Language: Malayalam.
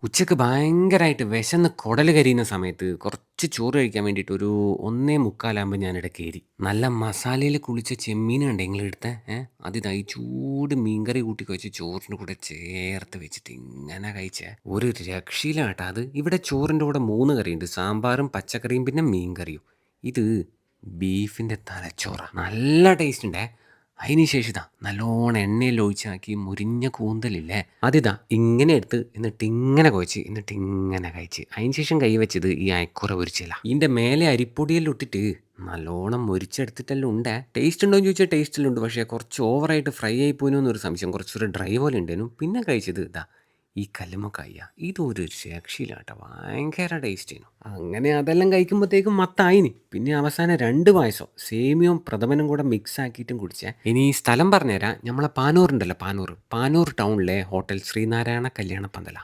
ഉച്ചക്ക് ഭയങ്കരമായിട്ട് വിശന്ന് കുടല് കരിയുന്ന സമയത്ത് കുറച്ച് ചോറ് കഴിക്കാൻ വേണ്ടിയിട്ട് ഒരു 1:45 ഞാനിവിടെ കയറി. നല്ല മസാലയിൽ കുളിച്ച ചെമ്മീൻ കണ്ടോ ഇങ്ങളെടുത്തെ? അതിതാ ഈ ചൂട് മീൻകറി കൂട്ടി കുഴച്ച് ചോറിൻ്റെ കൂടെ ചേർത്ത് വെച്ചിട്ട് ഇങ്ങനെ കഴിച്ചേ ഒരു രക്ഷയില്ല കേട്ടോ. അത് ഇവിടെ ചോറിൻ്റെ കൂടെ 3 കറിയുണ്ട്. സാമ്പാറും പച്ചക്കറിയും പിന്നെ മീൻകറിയും. ഇത് ബീഫിൻ്റെ തലച്ചോറാ. നല്ല ടേസ്റ്റ് ഉണ്ടേ. അതിന് ശേഷം ഇതാ നല്ലോണം എണ്ണയിൽ ഒഴിച്ചാക്കി മുരിഞ്ഞ കൂന്തലില്ലേ അതിതാ ഇങ്ങനെ എടുത്ത് എന്നിട്ട് ഇങ്ങനെ കുഴച്ച് എന്നിട്ട് ഇങ്ങനെ കഴിച്ച് അതിന് ശേഷം കൈ വെച്ചത് ഈ അയക്കുറ പൊരിച്ചില്ല ഇതിൻ്റെ മേലെ അരിപ്പൊടിയെല്ലാം ഇട്ടിട്ട് നല്ലോണം മുരിച്ചെടുത്തിട്ടെല്ലാം ഉണ്ട്. ടേസ്റ്റ് ഉണ്ടോ എന്ന് ചോദിച്ചാൽ ടേസ്റ്റിലും ഉണ്ട്. പക്ഷേ കുറച്ച് ഓവറായിട്ട് ഫ്രൈ ആയി പോയിനോ എന്നൊരു സംശയം. കുറച്ചൊരു ഡ്രൈ പോലെ ഉണ്ടായിരുന്നു. പിന്നെ കഴിച്ചത് ഇതാ ഈ കല്ലുമ്മക്കായ. ഇതൊരു രക്ഷയില്ല കേട്ടോ. ഭയങ്കര ടേസ്റ്റിനു. അങ്ങനെ അതെല്ലാം കഴിക്കുമ്പോഴത്തേക്കും മത്തായിന്. പിന്നെ അവസാനം 2 പായസം സേമിയവും പ്രഥമനും കൂടെ മിക്സ് ആക്കിയിട്ടും കുടിച്ചേ. ഇനി സ്ഥലം പറഞ്ഞുതരാം. നമ്മളെ പാനൂറുണ്ടല്ലോ, പാനൂർ ടൗണിലെ ഹോട്ടൽ ശ്രീനാരായണ കല്യാണ പന്തല.